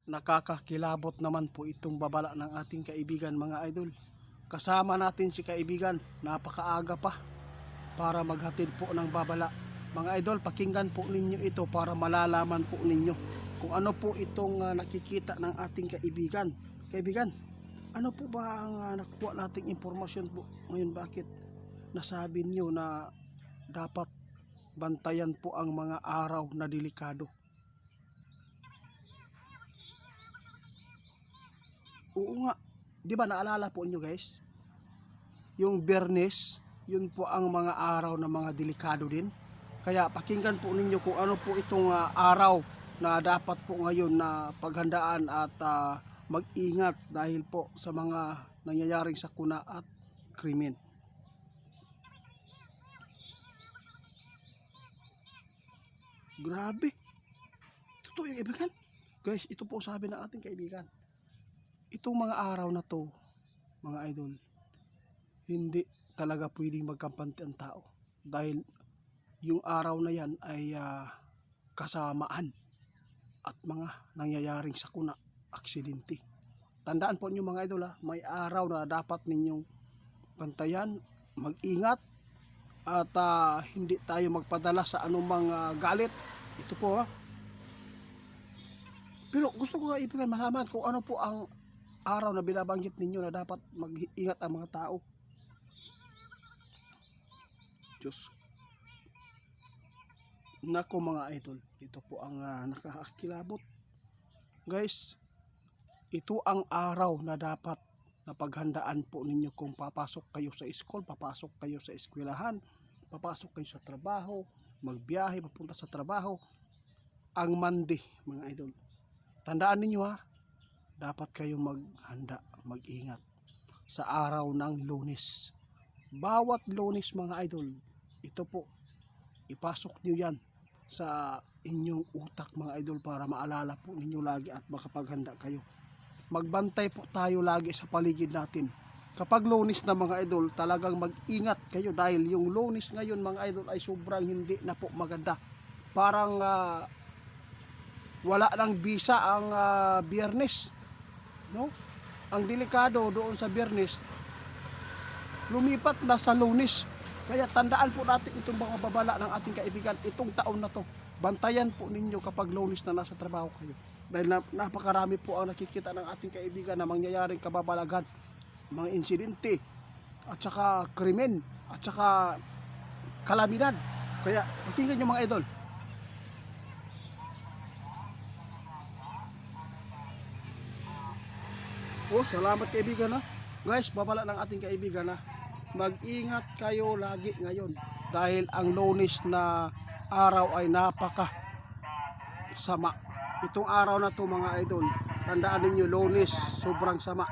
Nakakakilabot naman po itong babala ng ating kaibigan mga idol. Kasama natin si kaibigan, napakaaga pa para maghatid po ng babala. Mga idol, pakinggan po ninyo ito para malalaman po ninyo kung ano po itong nakikita ng ating kaibigan. Kaibigan, ano po ba ang nakuha nating impormasyon po ngayon? Bakit nasabi niyo na dapat bantayan po ang mga araw na delikado? Oo nga, di ba naalala po nyo guys, yung Biyernes, yun po ang mga araw na mga delikado din. Kaya pakinggan po ninyo kung ano po itong araw na dapat po ngayon na paghandaan at mag-ingat dahil po sa mga nangyayaring sakuna at krimen. Grabe, totoo yung kaibigan. Guys, ito po sabi ng ating kaibigan. Itong mga araw na to, mga idol, hindi talaga pwedeng magkampante ang tao dahil yung araw na yan ay kasamaan at mga nangyayaring sakuna, aksidente. Tandaan po niyo mga idol, may araw na dapat ninyong bantayan, mag-ingat at hindi tayo magpadala sa anumang galit. Ito po Pero gusto ko kaibigan malaman kung ano po ang araw na binabanggit ninyo na dapat mag-ingat ang mga tao. Diyos. Nako mga idol, ito po ang nakakakilabot. Guys, ito ang araw na dapat na paghandaan po ninyo kung papasok kayo sa school, papasok kayo sa eskwelahan, papasok kayo sa trabaho, magbiyahe, papunta sa trabaho. Ang Monday, mga idol. Tandaan ninyo dapat kayong maghanda, mag-ingat sa araw ng Lunes. Bawat Lunes mga idol, ito po, ipasok nyo yan sa inyong utak mga idol para maalala po ninyo lagi at makapaghanda kayo. Magbantay po tayo lagi sa paligid natin. Kapag Lunes na mga idol, talagang mag-ingat kayo dahil yung Lunes ngayon mga idol ay sobrang hindi na po maganda. Parang wala nang bisa ang Biyernes, no? Ang delikado doon sa Biyernes lumipat na sa Lunes. Kaya tandaan po natin itong mga babala ng ating kaibigan itong taon na to. Bantayan po ninyo kapag Lunes na nasa trabaho kayo. Dahil napakarami po ang nakikita ng ating kaibigan na mangyayaring kababalagan, mga insidente, at saka krimen, at saka kalamidad. Kaya pakinggan nyo mga idol. Salamat kaibigan Guys, babala ng ating kaibigan mag-ingat kayo lagi ngayon dahil ang Lunes na araw ay napaka sama. Itong araw na to mga idol, tandaan ninyo, Lunes sobrang sama.